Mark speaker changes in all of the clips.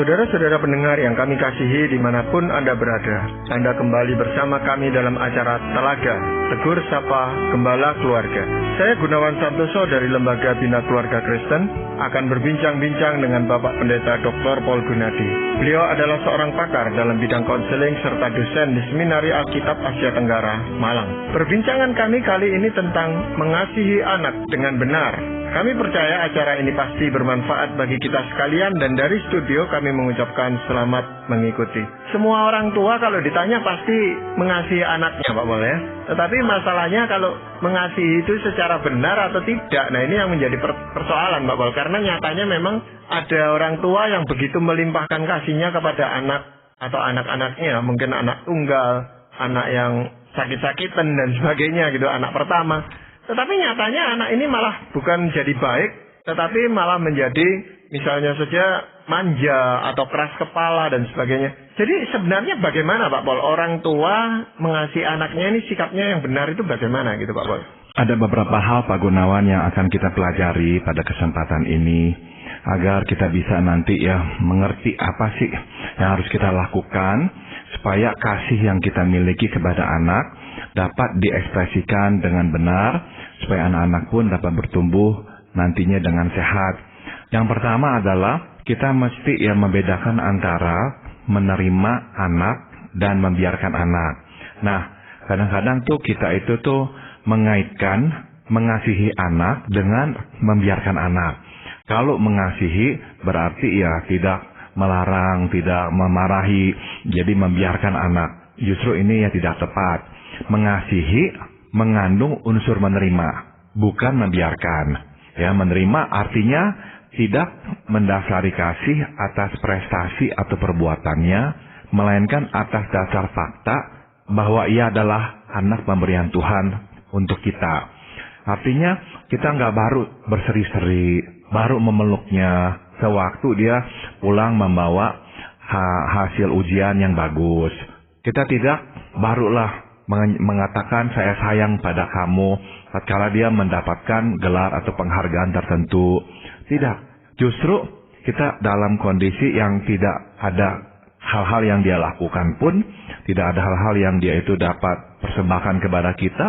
Speaker 1: Saudara-saudara pendengar yang kami kasihi dimanapun Anda berada, Anda kembali bersama kami dalam acara Telaga, Tegur Sapa Gembala Keluarga. Saya Gunawan Santoso dari Lembaga Bina Keluarga Kristen akan berbincang-bincang dengan Bapak Pendeta Dr. Paul Gunadi. Beliau adalah seorang pakar dalam bidang konseling serta dosen di Seminari Alkitab Asia Tenggara, Malang. Perbincangan kami kali ini tentang mengasihi anak dengan benar. Kami percaya acara ini pasti bermanfaat bagi kita sekalian dan dari studio kami mengucapkan selamat mengikuti. Semua orang tua kalau ditanya pasti mengasihi anaknya, Pak Pol ya. Tetapi masalahnya kalau mengasihi itu secara benar atau tidak. Nah ini yang menjadi persoalan, Pak Pol. Karena nyatanya memang ada orang tua yang begitu melimpahkan kasihnya kepada anak atau anak-anaknya. Mungkin anak tunggal, anak yang sakit-sakitan dan sebagainya gitu, anak pertama. Tetapi nyatanya anak ini malah bukan jadi baik, tetapi malah menjadi misalnya saja manja atau keras kepala dan sebagainya. Jadi sebenarnya bagaimana Pak Pol? Orang tua mengasihi anaknya ini sikapnya yang benar itu bagaimana gitu Pak Pol?
Speaker 2: Ada beberapa hal Pak Gunawan yang akan kita pelajari pada kesempatan ini agar kita bisa nanti mengerti apa sih yang harus kita lakukan supaya kasih yang kita miliki kepada anak dapat diekspresikan dengan benar, supaya anak-anak pun dapat bertumbuh nantinya dengan sehat. Yang pertama adalah kita mesti membedakan antara menerima anak dan membiarkan anak. Nah, kadang-kadang kita itu mengaitkan mengasihi anak dengan membiarkan anak. Kalau mengasihi berarti tidak melarang, tidak memarahi, jadi membiarkan anak. Justru ini tidak tepat. Mengasihi mengandung unsur menerima, bukan membiarkan. Menerima artinya tidak mendasari kasih atas prestasi atau perbuatannya, melainkan atas dasar fakta bahwa ia adalah anak pemberian Tuhan untuk kita. Artinya kita nggak baru berseri-seri, baru memeluknya sewaktu dia pulang membawa hasil ujian yang bagus. Kita tidak barulah mengatakan saya sayang pada kamu tatkala dia mendapatkan gelar atau penghargaan tertentu. Tidak, justru kita dalam kondisi yang tidak ada hal-hal yang dia lakukan pun, tidak ada hal-hal yang dia itu dapat persembahkan kepada kita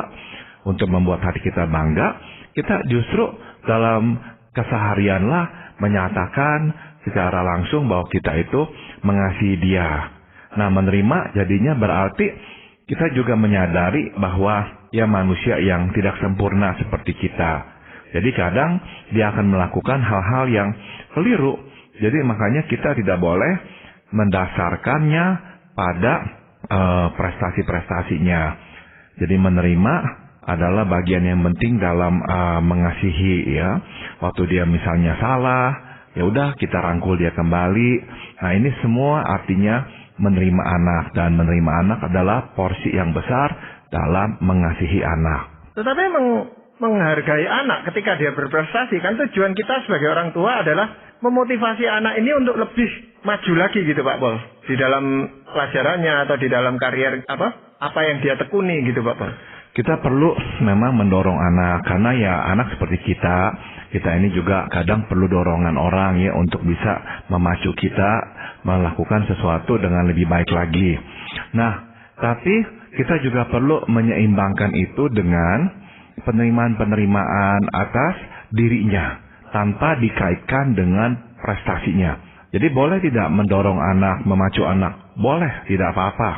Speaker 2: untuk membuat hati kita bangga. Kita justru dalam keseharianlah menyatakan secara langsung bahwa kita itu mengasihi dia. Nah, menerima jadinya berarti kita juga menyadari bahwa manusia yang tidak sempurna seperti kita. Jadi kadang dia akan melakukan hal-hal yang keliru. Jadi makanya kita tidak boleh mendasarkannya pada prestasi-prestasinya. Jadi menerima adalah bagian yang penting dalam mengasihi Waktu dia misalnya salah, ya udah kita rangkul dia kembali. Nah, ini semua artinya menerima anak, dan menerima anak adalah porsi yang besar dalam mengasihi anak.
Speaker 1: Tetapi menghargai anak ketika dia berprestasi, kan tujuan kita sebagai orang tua adalah memotivasi anak ini untuk lebih maju lagi gitu Pak Pol, di dalam pelajarannya atau di dalam karier apa yang dia tekuni gitu Pak Pol.
Speaker 2: Kita perlu memang mendorong anak, karena anak seperti kita ini juga kadang perlu dorongan orang untuk bisa memacu kita melakukan sesuatu dengan lebih baik lagi. Nah, tapi kita juga perlu menyeimbangkan itu dengan penerimaan-penerimaan atas dirinya tanpa dikaitkan dengan prestasinya. Jadi boleh tidak mendorong anak, memacu anak? Boleh, tidak apa-apa.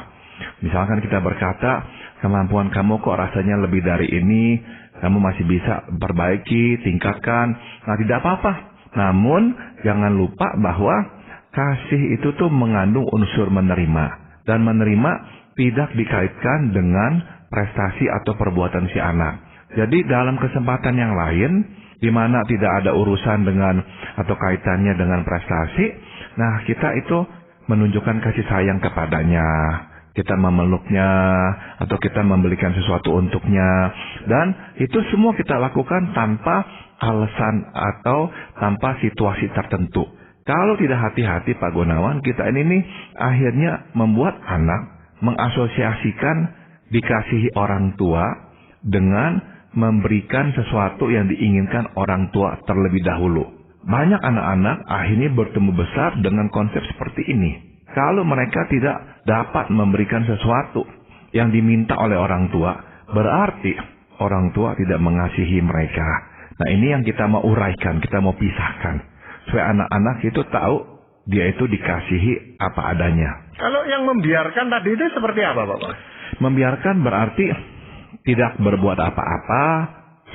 Speaker 2: Misalkan kita berkata, kemampuan kamu kok rasanya lebih dari ini, kamu masih bisa perbaiki, tingkatkan. Nah, tidak apa-apa. Namun, jangan lupa bahwa kasih itu mengandung unsur menerima. Dan menerima tidak dikaitkan dengan prestasi atau perbuatan si anak. Jadi dalam kesempatan yang lain, di mana tidak ada urusan dengan atau kaitannya dengan prestasi, nah kita itu menunjukkan kasih sayang kepadanya. Kita memeluknya, atau kita membelikan sesuatu untuknya. Dan itu semua kita lakukan tanpa alasan atau tanpa situasi tertentu. Kalau tidak hati-hati Pak Gunawan, kita ini akhirnya membuat anak mengasosiasikan dikasihi orang tua dengan memberikan sesuatu yang diinginkan orang tua terlebih dahulu. banyak anak-anak akhirnya bertumbuh besar dengan konsep seperti ini. Kalau mereka tidak dapat memberikan sesuatu yang diminta oleh orang tua, berarti orang tua tidak mengasihi mereka. Nah, ini yang kita mau uraikan, kita mau pisahkan. Supaya anak-anak itu tahu dia itu dikasihi apa adanya.
Speaker 1: Kalau yang membiarkan tadi itu seperti apa, Bapak?
Speaker 2: Membiarkan berarti tidak berbuat apa-apa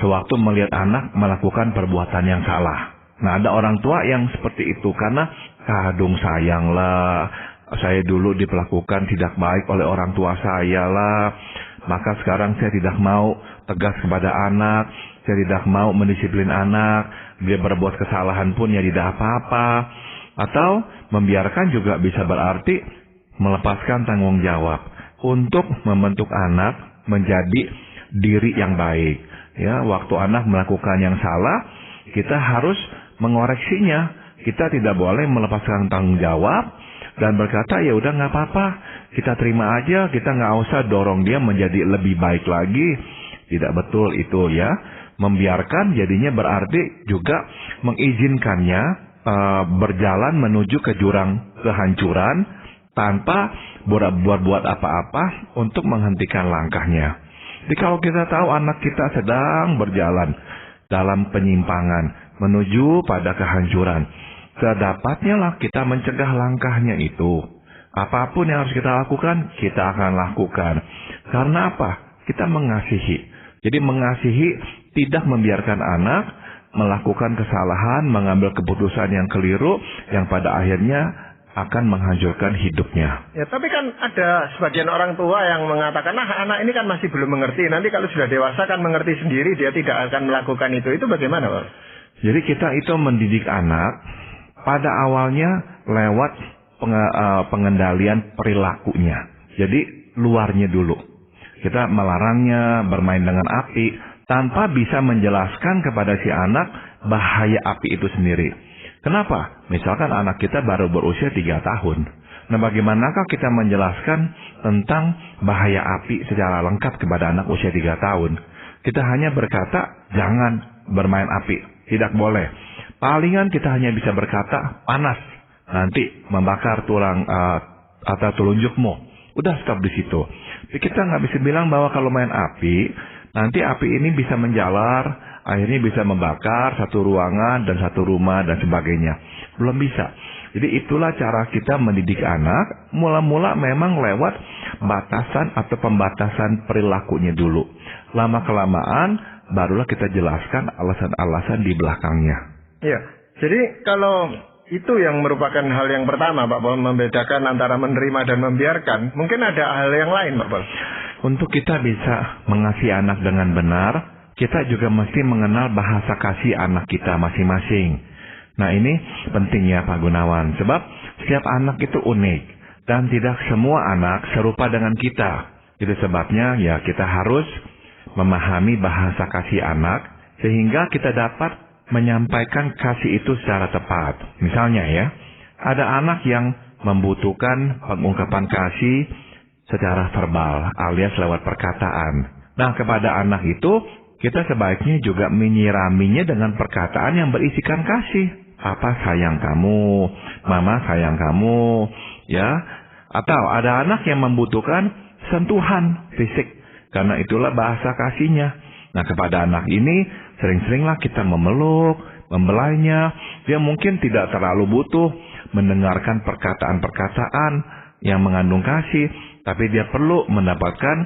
Speaker 2: sewaktu melihat anak melakukan perbuatan yang salah. Nah, ada orang tua yang seperti itu karena kadung sayanglah, saya dulu diperlakukan tidak baik oleh orang tua saya lah, maka sekarang saya tidak mau tegas kepada anak, saya tidak mau mendisiplin anak, dia berbuat kesalahan pun ya tidak apa-apa. Atau membiarkan juga bisa berarti melepaskan tanggung jawab untuk membentuk anak menjadi diri yang baik. Ya, waktu anak melakukan yang salah, kita harus mengoreksinya. Kita tidak boleh melepaskan tanggung jawab dan berkata ya udah nggak apa-apa, kita terima aja, kita nggak usah dorong dia menjadi lebih baik lagi. Tidak betul itu ya. Membiarkan jadinya berarti juga mengizinkannya berjalan menuju ke jurang kehancuran tanpa buat apa-apa untuk menghentikan langkahnya. Jadi kalau kita tahu anak kita sedang berjalan dalam penyimpangan menuju pada kehancuran, sedapatnya lah kita mencegah langkahnya itu. Apapun yang harus kita lakukan, kita akan lakukan. Karena apa? Kita mengasihi. Jadi mengasihi tidak membiarkan anak melakukan kesalahan, mengambil keputusan yang keliru, yang pada akhirnya akan menghancurkan hidupnya.
Speaker 1: Ya, tapi kan ada sebagian orang tua yang mengatakan, nah anak ini kan masih belum mengerti, nanti kalau sudah dewasa kan mengerti sendiri, dia tidak akan melakukan itu. Itu bagaimana, Pak?
Speaker 2: Jadi kita itu mendidik anak pada awalnya lewat pengendalian perilakunya. Jadi luarnya dulu. Kita melarangnya bermain dengan api tanpa bisa menjelaskan kepada si anak bahaya api itu sendiri. Kenapa? Misalkan anak kita baru berusia 3 tahun. Nah, bagaimanakah kita menjelaskan tentang bahaya api secara lengkap kepada anak usia 3 tahun? Kita hanya berkata, jangan bermain api. Tidak boleh. Palingan kita hanya bisa berkata, panas. Nanti membakar tulang atau telunjukmu. Udah stop di situ. Tapi kita nggak bisa bilang bahwa kalau main api, nanti api ini bisa menjalar, akhirnya bisa membakar satu ruangan dan satu rumah dan sebagainya. Belum bisa. Jadi itulah cara kita mendidik anak. Mula-mula memang lewat batasan atau pembatasan perilakunya dulu. Lama-kelamaan barulah kita jelaskan alasan-alasan di belakangnya.
Speaker 1: Iya. Jadi kalau itu yang merupakan hal yang pertama, Pak Paul, membedakan antara menerima dan membiarkan. Mungkin ada hal yang lain, Pak Paul.
Speaker 2: Untuk kita bisa mengasihi anak dengan benar, kita juga mesti mengenal bahasa kasih anak kita masing-masing. Nah, ini penting ya Pak Gunawan, sebab setiap anak itu unik dan tidak semua anak serupa dengan kita. Itu sebabnya ya kita harus memahami bahasa kasih anak sehingga kita dapat menyampaikan kasih itu secara tepat. Misalnya ya, ada anak yang membutuhkan pengungkapan kasih secara verbal alias lewat perkataan. Nah, kepada anak itu kita sebaiknya juga menyiraminya dengan perkataan yang berisikan kasih. Papa sayang kamu, mama sayang kamu, ya. Atau ada anak yang membutuhkan sentuhan fisik, karena itulah bahasa kasihnya. Nah, kepada anak ini sering-seringlah kita memeluk, membelainya. Dia mungkin tidak terlalu butuh mendengarkan perkataan-perkataan yang mengandung kasih, tapi dia perlu mendapatkan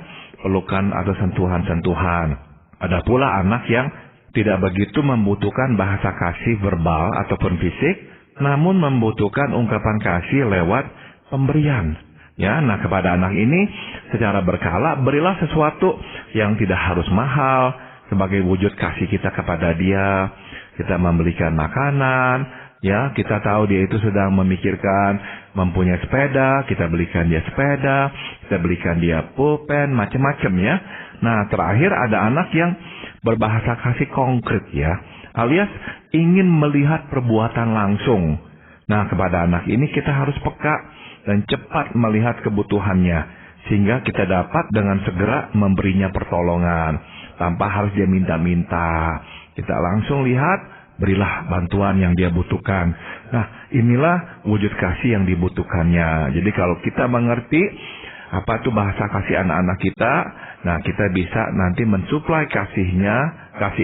Speaker 2: pelukan atau sentuhan-sentuhan. Ada pula anak yang tidak begitu membutuhkan bahasa kasih verbal ataupun fisik, namun membutuhkan ungkapan kasih lewat pemberian. Ya, nah kepada anak ini secara berkala berilah sesuatu yang tidak harus mahal sebagai wujud kasih kita kepada dia. Kita membelikan makanan, ya, kita tahu dia itu sedang memikirkan mempunyai sepeda, kita belikan dia sepeda, kita belikan dia pulpen, macam-macam ya. Nah, terakhir ada anak yang berbahasa kasih konkret ya, alias ingin melihat perbuatan langsung. Nah, kepada anak ini kita harus peka dan cepat melihat kebutuhannya, sehingga kita dapat dengan segera memberinya pertolongan, tanpa harus dia minta-minta. Kita langsung lihat berilah bantuan yang dia butuhkan. Nah, inilah wujud kasih yang dibutuhkannya. Jadi kalau kita mengerti apa itu bahasa kasih anak-anak kita, nah kita bisa nanti mensuplai kasih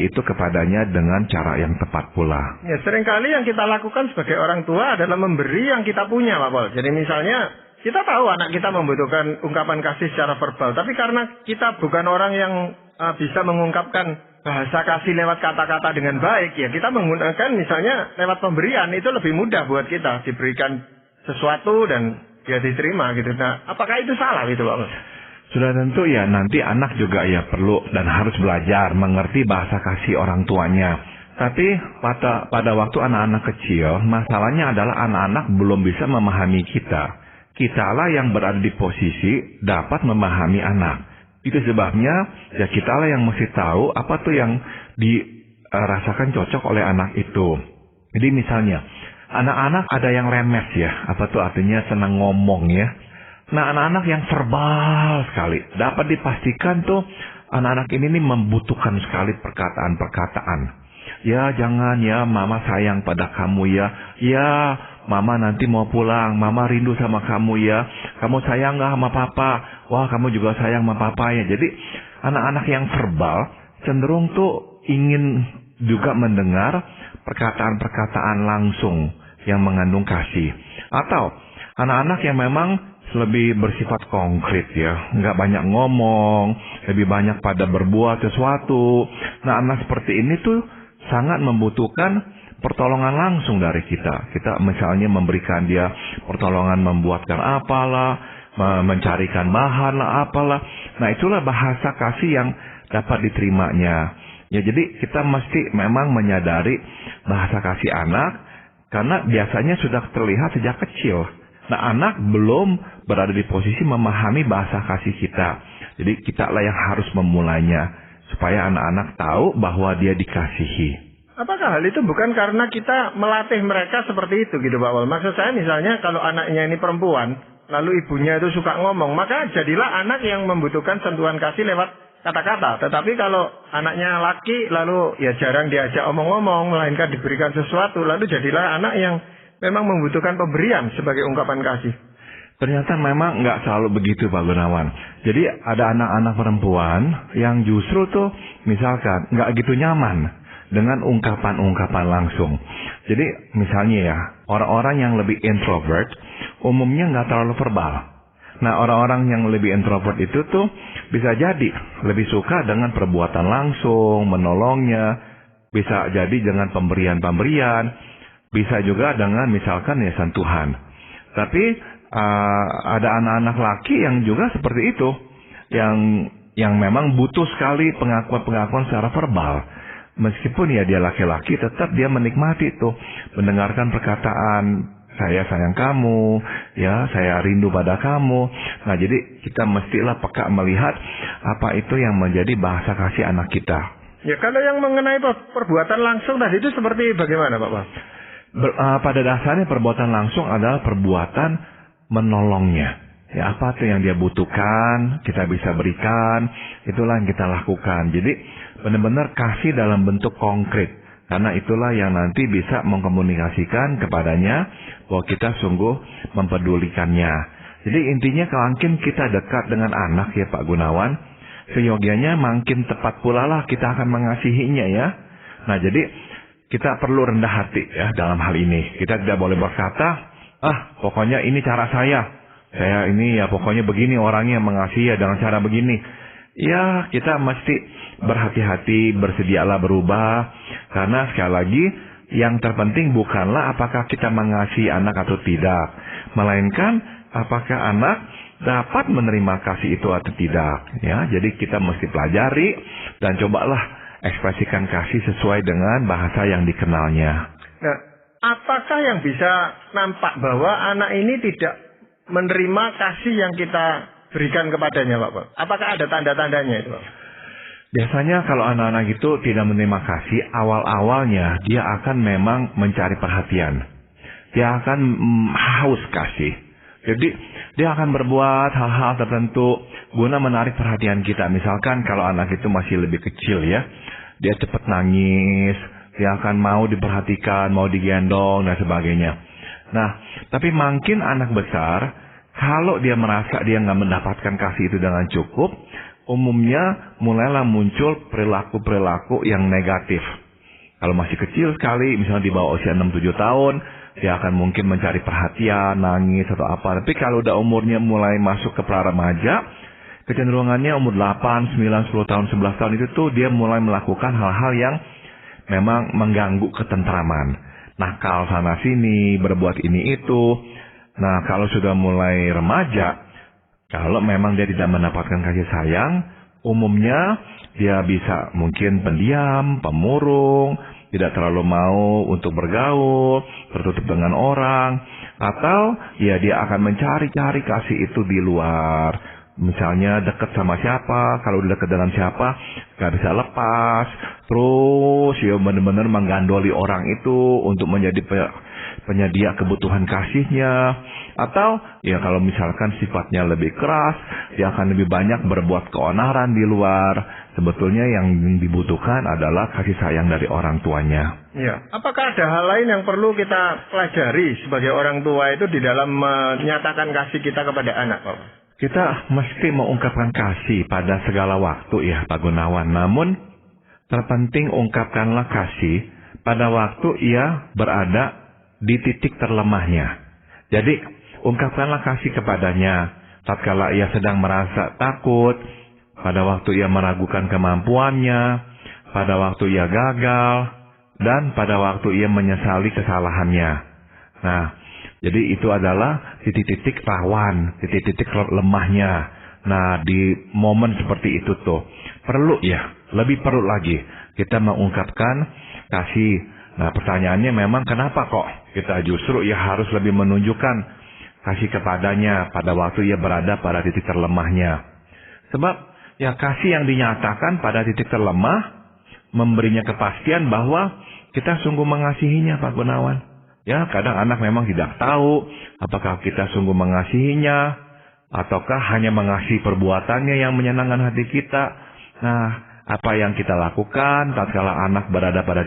Speaker 2: itu kepadanya dengan cara yang tepat pula.
Speaker 1: Ya, seringkali yang kita lakukan sebagai orang tua adalah memberi yang kita punya, Pak Pol. Jadi misalnya kita tahu anak kita membutuhkan ungkapan kasih secara verbal, tapi karena kita bukan orang yang bisa mengungkapkan bahasa kasih lewat kata-kata dengan baik, ya kita menggunakan misalnya lewat pemberian, itu lebih mudah buat kita diberikan sesuatu dan dia diterima gitu. Nah, apakah itu salah gitu, Pak?
Speaker 2: Sudah tentu ya, nanti anak juga ya perlu dan harus belajar mengerti bahasa kasih orang tuanya. Tapi pada waktu anak-anak kecil, masalahnya adalah anak-anak belum bisa memahami kita. Kitalah yang berada di posisi dapat memahami anak. Itu sebabnya ya kitalah yang mesti tahu apa tuh yang dirasakan cocok oleh anak itu. Jadi misalnya, anak-anak ada yang remes ya, apa tuh artinya senang ngomong ya. Nah, anak-anak yang verbal sekali, dapat dipastikan tuh anak-anak ini nih membutuhkan sekali perkataan-perkataan. Ya jangan ya, mama sayang pada kamu ya. Ya, mama nanti mau pulang, mama rindu sama kamu ya. Kamu sayang gak sama papa? Wah, kamu juga sayang sama papa ya. Jadi, anak-anak yang verbal cenderung tuh ingin juga mendengar perkataan-perkataan langsung yang mengandung kasih. Atau anak-anak yang memang lebih bersifat konkret ya, nggak banyak ngomong, lebih banyak pada berbuat sesuatu. Nah, anak seperti ini tuh sangat membutuhkan pertolongan langsung dari kita. Kita misalnya memberikan dia pertolongan membuatkan apalah, mencarikan bahan lah apalah. Nah, itulah bahasa kasih yang dapat diterimanya. Ya, jadi kita mesti memang menyadari bahasa kasih anak, karena biasanya sudah terlihat sejak kecil. Nah, anak belum berada di posisi memahami bahasa kasih kita. Jadi kita lah yang harus memulainya, supaya anak-anak tahu bahwa dia dikasihi.
Speaker 1: Apakah hal itu bukan karena kita melatih mereka seperti itu gitu, Pak Wal? Maksud saya misalnya kalau anaknya ini perempuan, lalu ibunya itu suka ngomong, maka jadilah anak yang membutuhkan sentuhan kasih lewat kata-kata. Tetapi kalau anaknya laki, lalu ya jarang diajak omong-omong, melainkan diberikan sesuatu, lalu jadilah anak yang memang membutuhkan pemberian sebagai ungkapan kasih.
Speaker 2: Ternyata memang nggak selalu begitu, Pak Gunawan. Jadi ada anak-anak perempuan yang justru tuh misalkan nggak gitu nyaman dengan ungkapan-ungkapan langsung. Jadi misalnya ya, orang-orang yang lebih introvert umumnya nggak terlalu verbal. Nah, orang-orang yang lebih introvert itu tuh bisa jadi lebih suka dengan perbuatan langsung, menolongnya, bisa jadi dengan pemberian-pemberian, bisa juga dengan misalkan ya sentuhan. Tapi ada anak-anak laki yang juga seperti itu, yang memang butuh sekali pengakuan-pengakuan secara verbal. Meskipun ya dia laki-laki, tetap dia menikmati itu, mendengarkan perkataan saya sayang kamu, ya saya rindu pada kamu. Nah, jadi kita mestilah peka melihat apa itu yang menjadi bahasa kasih anak kita.
Speaker 1: Ya, kalau yang mengenai perbuatan langsung tadi itu seperti bagaimana, Pak?
Speaker 2: Pada dasarnya perbuatan langsung adalah perbuatan menolongnya. Ya, apa itu yang dia butuhkan, kita bisa berikan, itulah yang kita lakukan. Jadi benar-benar kasih dalam bentuk konkret. Karena itulah yang nanti bisa mengkomunikasikan kepadanya bahwa kita sungguh mempedulikannya. Jadi intinya kalau makin kita dekat dengan anak ya Pak Gunawan, seyogianya makin tepat pula lah kita akan mengasihinya ya. Nah, jadi kita perlu rendah hati ya dalam hal ini. Kita tidak boleh berkata, pokoknya ini cara saya. Saya ini ya pokoknya begini orangnya mengasihi ya dengan cara begini. Ya, kita mesti berhati-hati, bersedialah berubah. Karena sekali lagi, yang terpenting bukanlah apakah kita mengasihi anak atau tidak. Melainkan, apakah anak dapat menerima kasih itu atau tidak. Ya, jadi kita mesti pelajari dan cobalah ekspresikan kasih sesuai dengan bahasa yang dikenalnya.
Speaker 1: Nah, apakah yang bisa nampak bahwa anak ini tidak menerima kasih yang kita berikan kepadanya, Pak? Apakah ada tanda-tandanya itu, Pak?
Speaker 2: Biasanya kalau anak-anak itu tidak menerima kasih, awal-awalnya dia akan memang mencari perhatian. Dia akan haus kasih. Jadi dia akan berbuat hal-hal tertentu guna menarik perhatian kita. Misalkan kalau anak itu masih lebih kecil ya, dia cepat nangis, dia akan mau diperhatikan, mau digendong, dan sebagainya. Nah, tapi makin anak besar, kalau dia merasa dia nggak mendapatkan kasih itu dengan cukup, umumnya mulailah muncul perilaku-perilaku yang negatif. Kalau masih kecil sekali, misalnya di bawah usia 6-7 tahun, dia akan mungkin mencari perhatian, nangis atau apa. Tapi kalau udah umurnya mulai masuk ke pra remaja, kecenderungannya umur 8, 9, 10 tahun, 11 tahun itu tuh dia mulai melakukan hal-hal yang memang mengganggu ketentraman. Nakal sana sini, berbuat ini itu. Nah, kalau sudah mulai remaja, kalau memang dia tidak mendapatkan kasih sayang, umumnya dia bisa mungkin pendiam, pemurung, tidak terlalu mau untuk bergaul, tertutup dengan orang, atau ya dia akan mencari-cari kasih itu di luar. Misalnya dekat sama siapa, kalau dekat dengan siapa gak bisa lepas, terus ya benar-benar menggandoli orang itu untuk menjadi penyedia kebutuhan kasihnya. Atau ya kalau misalkan sifatnya lebih keras, dia akan lebih banyak berbuat keonaran di luar. Sebetulnya yang dibutuhkan adalah kasih sayang dari orang tuanya.
Speaker 1: Ya, apakah ada hal lain yang perlu kita pelajari sebagai orang tua itu di dalam menyatakan kasih kita kepada anak, Pak?
Speaker 2: Kita mesti mengungkapkan kasih pada segala waktu ya, Pak Gunawan. Namun terpenting ungkapkanlah kasih pada waktu ia berada di titik terlemahnya. Jadi ungkapkanlah kasih kepadanya tatkala ia sedang merasa takut, pada waktu ia meragukan kemampuannya, pada waktu ia gagal, dan pada waktu ia menyesali kesalahannya. Nah, jadi itu adalah titik-titik rawan, titik-titik lemahnya. Nah, di momen seperti itu tuh, lebih perlu lagi kita mengungkapkan kasih. Nah, pertanyaannya memang kenapa kok kita justru harus lebih menunjukkan kasih kepadanya pada waktu ia berada pada titik terlemahnya. Sebab kasih yang dinyatakan pada titik terlemah memberinya kepastian bahwa kita sungguh mengasihinya, Pak Gunawan. Ya, kadang anak memang tidak tahu apakah kita sungguh mengasihinya ataukah hanya mengasihi perbuatannya yang menyenangkan hati kita. Nah, apa yang kita lakukan tatkala anak berada pada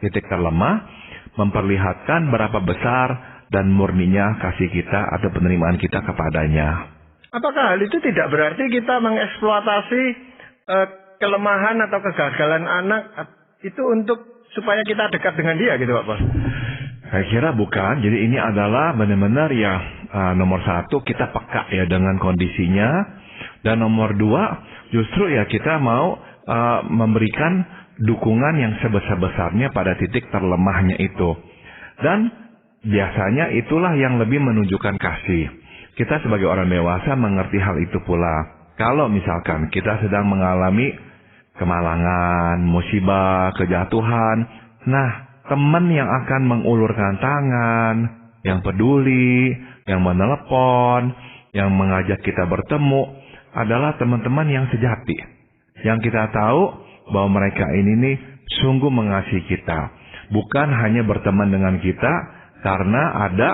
Speaker 2: titik terlemah memperlihatkan berapa besar dan murninya kasih kita atau penerimaan kita kepadanya.
Speaker 1: Apakah hal itu tidak berarti kita mengeksploitasi kelemahan atau kegagalan anak itu untuk supaya kita dekat dengan dia gitu, Pak?
Speaker 2: Saya kira bukan. Jadi ini adalah benar-benar nomor satu kita peka ya dengan kondisinya, dan nomor dua justru kita mau memberikan dukungan yang sebesar-besarnya pada titik terlemahnya itu. Dan biasanya itulah yang lebih menunjukkan kasih. Kita sebagai orang dewasa mengerti hal itu pula. Kalau misalkan kita sedang mengalami kemalangan, musibah, kejatuhan, nah teman yang akan mengulurkan tangan, yang peduli, yang menelepon, yang mengajak kita bertemu adalah teman-teman yang sejati. Yang kita tahu bahwa mereka ini sungguh mengasihi kita. Bukan hanya berteman dengan kita karena ada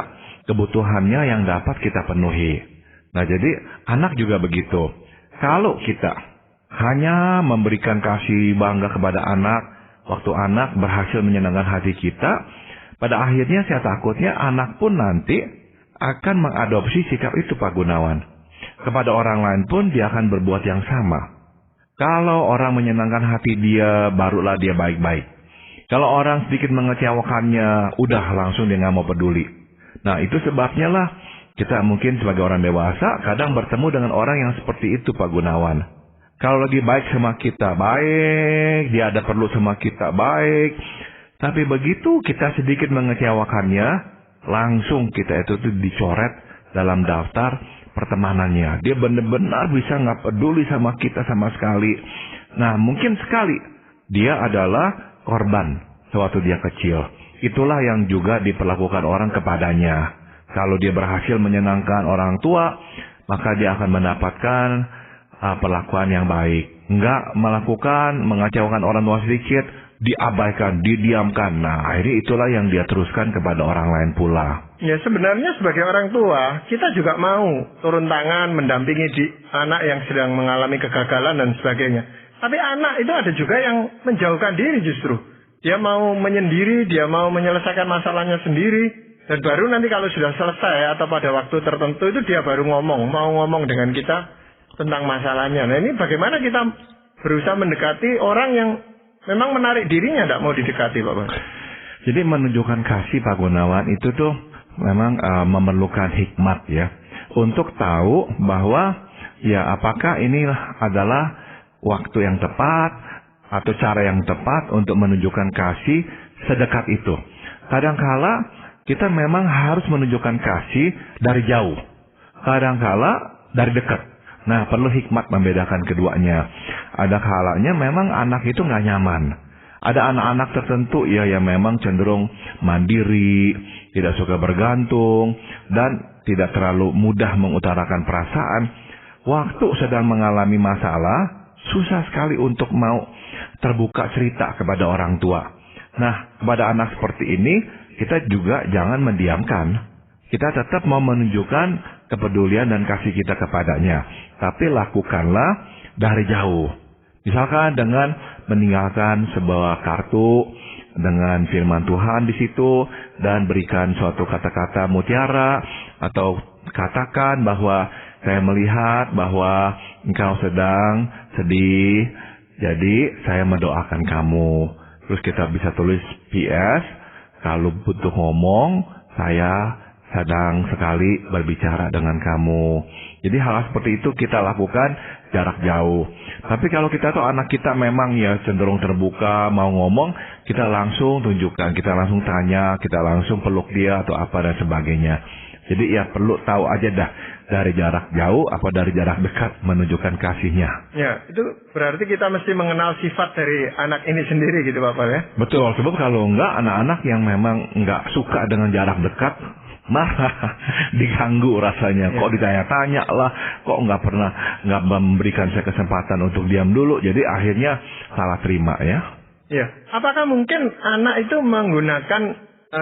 Speaker 2: kebutuhannya yang dapat kita penuhi. Nah, jadi anak juga begitu. Kalau kita hanya memberikan kasih bangga kepada anak, waktu anak berhasil menyenangkan hati kita, pada akhirnya saya takutnya anak pun nanti akan mengadopsi sikap itu, Pak Gunawan. Kepada orang lain pun dia akan berbuat yang sama. Kalau orang menyenangkan hati dia, barulah dia baik-baik. Kalau orang sedikit mengecewakannya, udah langsung dia nggak mau peduli. Nah, itu sebabnya lah kita mungkin sebagai orang dewasa kadang bertemu dengan orang yang seperti itu, Pak Gunawan. Kalau lagi baik sama kita, baik. Dia ada perlu sama kita, baik. Tapi begitu kita sedikit mengecewakannya, langsung kita itu dicoret dalam daftar pertemanannya. Dia benar-benar bisa nggak peduli sama kita sama sekali. Nah, mungkin sekali dia adalah korban sewaktu dia kecil. Itulah yang juga diperlakukan orang kepadanya. Kalau dia berhasil menyenangkan orang tua, maka dia akan mendapatkan perlakuan yang baik. Enggak melakukan, mengecewakan orang tua sedikit, diabaikan, didiamkan. Nah, akhirnya itulah yang dia teruskan kepada orang lain pula.
Speaker 1: Ya, sebenarnya sebagai orang tua, kita juga mau turun tangan, mendampingi anak yang sedang mengalami kegagalan dan sebagainya. Tapi anak itu ada juga yang menjauhkan diri justru. Dia mau menyendiri, dia mau menyelesaikan masalahnya sendiri. Dan baru nanti kalau sudah selesai atau pada waktu tertentu itu dia baru mau ngomong dengan kita tentang masalahnya. Nah ini bagaimana kita berusaha mendekati orang yang memang menarik dirinya tidak mau didekati, Pak.
Speaker 2: Jadi menunjukkan kasih, Pak Gunawan, itu tuh memang memerlukan hikmat ya. Untuk tahu bahwa ya apakah ini adalah waktu yang tepat atau cara yang tepat untuk menunjukkan kasih sedekat itu. Kadangkala kita memang harus menunjukkan kasih dari jauh. Kadangkala dari dekat. Nah, perlu hikmat membedakan keduanya. Ada kalanya memang anak itu nggak nyaman. Ada anak-anak tertentu ya yang memang cenderung mandiri, tidak suka bergantung, dan tidak terlalu mudah mengutarakan perasaan. Waktu sedang mengalami masalah, susah sekali untuk mau terbuka cerita kepada orang tua. Nah, kepada anak seperti ini, kita juga jangan mendiamkan. Kita tetap mau menunjukkan kepedulian dan kasih kita kepadanya. Tapi lakukanlah dari jauh. Misalkan dengan meninggalkan sebuah kartu dengan firman Tuhan di situ dan berikan suatu kata-kata mutiara atau katakan bahwa saya melihat bahwa engkau sedang sedih, jadi saya mendoakan kamu. Terus kita bisa tulis PS, kalau butuh ngomong, saya sedang sekali berbicara dengan kamu. Jadi hal seperti itu kita lakukan jarak jauh. Tapi kalau kita tuh anak kita memang ya cenderung terbuka, mau ngomong, kita langsung tunjukkan, kita langsung tanya, kita langsung peluk dia atau apa dan sebagainya. Jadi ya perlu tahu aja dah dari jarak jauh apa dari jarak dekat menunjukkan kasihnya.
Speaker 1: Ya, itu berarti kita mesti mengenal sifat dari anak ini sendiri gitu Bapak ya.
Speaker 2: Betul, sebab kalau enggak anak-anak yang memang enggak suka dengan jarak dekat marah, diganggu rasanya. Kok ditanya-tanya lah, kok nggak memberikan saya kesempatan untuk diam dulu. Jadi akhirnya salah terima ya.
Speaker 1: Ya, apakah mungkin anak itu menggunakan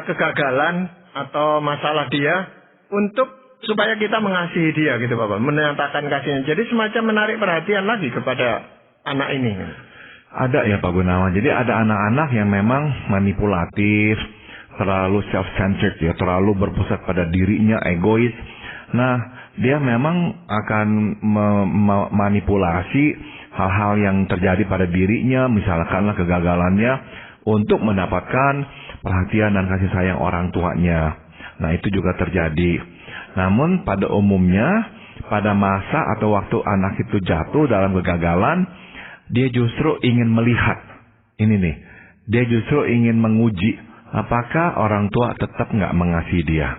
Speaker 1: kegagalan atau masalah dia untuk supaya kita mengasihi dia gitu Bapak, menyatakan kasihnya. Jadi semacam menarik perhatian lagi kepada anak ini.
Speaker 2: Ada ya Pak Gunawan. Jadi ada anak-anak yang memang manipulatif, terlalu self-centered ya, terlalu berpusat pada dirinya, egois. Nah, dia memang akan memanipulasi hal-hal yang terjadi pada dirinya, misalkanlah kegagalannya, untuk mendapatkan perhatian dan kasih sayang orang tuanya. Nah, itu juga terjadi. Namun pada umumnya, pada masa atau waktu anak itu jatuh dalam kegagalan, dia justru ingin melihat. Ini nih, dia justru ingin menguji apakah orang tua tetap nggak mengasihi dia?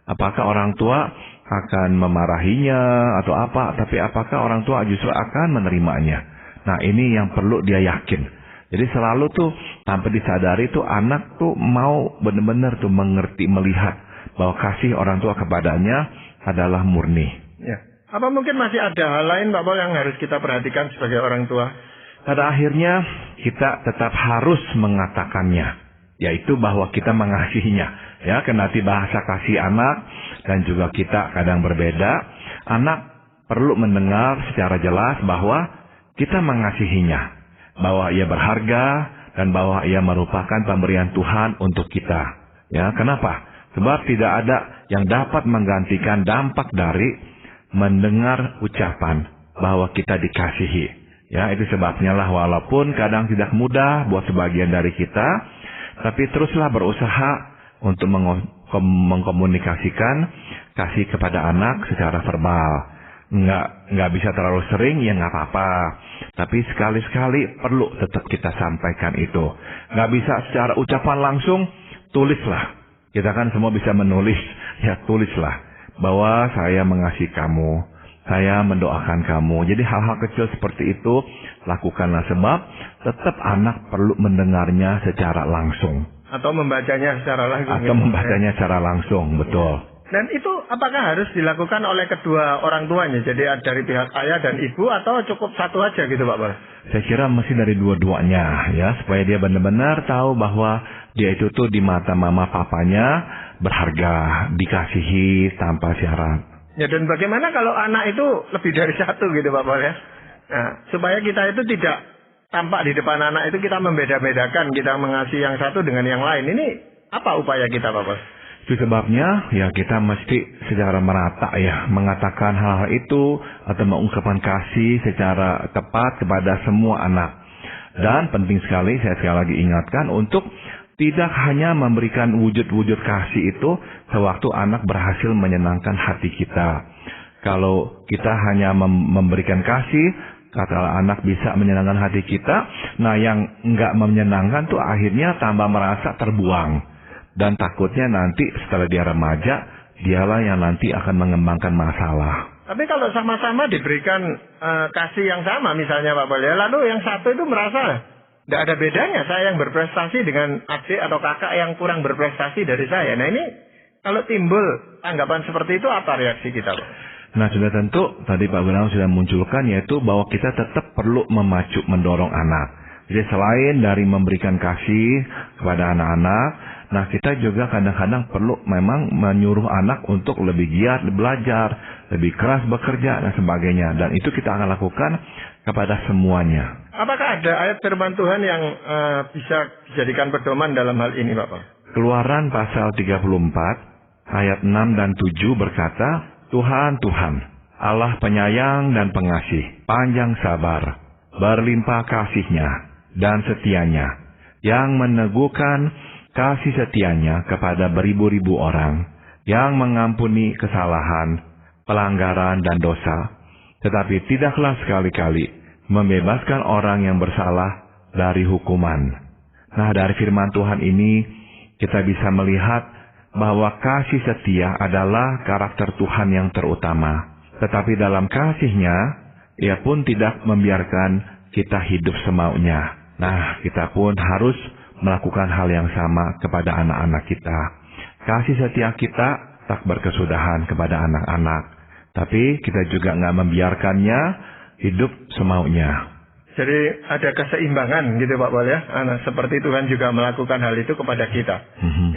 Speaker 2: Apakah orang tua akan memarahinya atau apa? Tapi apakah orang tua justru akan menerimanya? Nah ini yang perlu dia yakin. Jadi selalu tuh tanpa disadari tuh anak tuh mau benar-benar tuh mengerti, melihat bahwa kasih orang tua kepadanya adalah murni.
Speaker 1: Ya. Apa mungkin masih ada hal lain Bapak yang harus kita perhatikan sebagai orang tua?
Speaker 2: Pada akhirnya kita tetap harus mengatakannya, yaitu bahwa kita mengasihinya. Ya, kendati bahasa kasih anak dan juga kita kadang berbeda, anak perlu mendengar secara jelas bahwa kita mengasihinya, bahwa ia berharga dan bahwa ia merupakan pemberian Tuhan untuk kita. Ya, kenapa? Sebab tidak ada yang dapat menggantikan dampak dari mendengar ucapan bahwa kita dikasihi. Ya, itu sebabnya lah walaupun kadang tidak mudah buat sebagian dari kita, tapi teruslah berusaha untuk mengkomunikasikan kasih kepada anak secara verbal. Nggak bisa terlalu sering, ya nggak apa-apa. Tapi sekali-sekali perlu tetap kita sampaikan itu. Nggak bisa secara ucapan langsung, tulislah. Kita kan semua bisa menulis, ya tulislah. Bahwa saya mengasihi kamu, saya mendoakan kamu. Jadi hal-hal kecil seperti itu lakukanlah, sebab tetap anak perlu mendengarnya secara langsung.
Speaker 1: Atau membacanya secara langsung.
Speaker 2: Atau membacanya secara langsung, betul.
Speaker 1: Dan itu apakah harus dilakukan oleh kedua orang tuanya? Jadi dari pihak ayah dan ibu atau cukup satu aja gitu Pak Bal?
Speaker 2: Saya kira mesti dari dua-duanya ya, supaya dia benar-benar tahu bahwa dia itu tuh di mata mama papanya berharga, dikasihi tanpa syarat.
Speaker 1: Ya, dan bagaimana kalau anak itu lebih dari satu gitu Pak Bal ya? Nah, supaya kita itu tidak tampak di depan anak itu kita membeda-bedakan, kita mengasihi yang satu dengan yang lain. Ini apa upaya kita, Pak Bos?
Speaker 2: Itu sebabnya ya kita mesti secara merata ya mengatakan hal-hal itu atau mengungkapkan kasih secara tepat kepada semua anak. Dan penting sekali saya sekali lagi ingatkan untuk tidak hanya memberikan wujud-wujud kasih itu sewaktu anak berhasil menyenangkan hati kita. Kalau kita hanya memberikan kasih, katakanlah anak bisa menyenangkan hati kita, nah yang enggak menyenangkan tuh akhirnya tambah merasa terbuang. Dan takutnya nanti setelah dia remaja, dialah yang nanti akan mengembangkan masalah.
Speaker 1: Tapi kalau sama-sama diberikan kasih yang sama misalnya Pak Bol, lalu yang satu itu merasa tidak ada bedanya saya yang berprestasi dengan adik atau kakak yang kurang berprestasi dari saya. Nah ini kalau timbul anggapan seperti itu apa reaksi kita Pak?
Speaker 2: Nah sudah tentu tadi Pak Gunawan sudah munculkan yaitu bahwa kita tetap perlu mendorong anak. Jadi selain dari memberikan kasih kepada anak-anak, nah kita juga kadang-kadang perlu memang menyuruh anak untuk lebih giat belajar, lebih keras bekerja dan sebagainya. Dan itu kita akan lakukan kepada semuanya.
Speaker 1: Apakah ada ayat firman Tuhan yang bisa dijadikan pedoman dalam hal ini Bapak?
Speaker 2: Keluaran pasal 34 ayat 6 dan 7 berkata, Tuhan, Tuhan, Allah penyayang dan pengasih, panjang sabar, berlimpah kasih-Nya dan setianya, yang meneguhkan kasih setianya kepada beribu-ribu orang, yang mengampuni kesalahan, pelanggaran dan dosa, tetapi tidaklah sekali-kali membebaskan orang yang bersalah dari hukuman. Nah, dari firman Tuhan ini kita bisa melihat bahwa kasih setia adalah karakter Tuhan yang terutama. Tetapi dalam kasih-Nya, Ia pun tidak membiarkan kita hidup semaunya. Nah, kita pun harus melakukan hal yang sama kepada anak-anak kita. Kasih setia kita tak berkesudahan kepada anak-anak. Tapi kita juga nggak membiarkannya hidup semaunya.
Speaker 1: Jadi ada keseimbangan gitu Pak Pol ya. Seperti Tuhan juga melakukan hal itu kepada kita.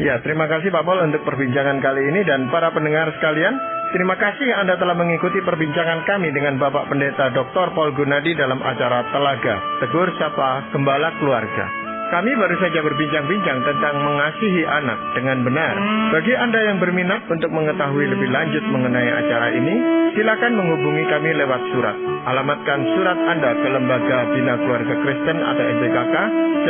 Speaker 1: Ya, terima kasih Pak Pol untuk perbincangan kali ini. Dan para pendengar sekalian, terima kasih Anda telah mengikuti perbincangan kami dengan Bapak Pendeta Dr. Paul Gunadi dalam acara Telaga, Tegur Sapa Gembala Keluarga. Kami baru saja berbincang-bincang tentang mengasihi anak dengan benar. Bagi Anda yang berminat untuk mengetahui lebih lanjut mengenai acara ini, silakan menghubungi kami lewat surat. Alamatkan surat Anda ke Lembaga Bina Keluarga Kristen atau LBKK,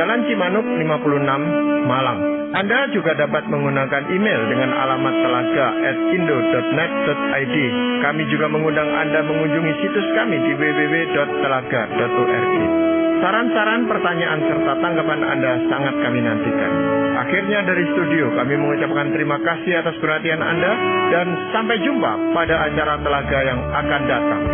Speaker 1: Jalan Cimanuk 56, Malang. Anda juga dapat menggunakan email dengan alamat telaga@indo.net.id. Kami juga mengundang Anda mengunjungi situs kami di www.telaga.org. Saran-saran, pertanyaan, serta tanggapan Anda sangat kami nantikan. Akhirnya dari studio, kami mengucapkan terima kasih atas perhatian Anda dan sampai jumpa pada acara Telaga yang akan datang.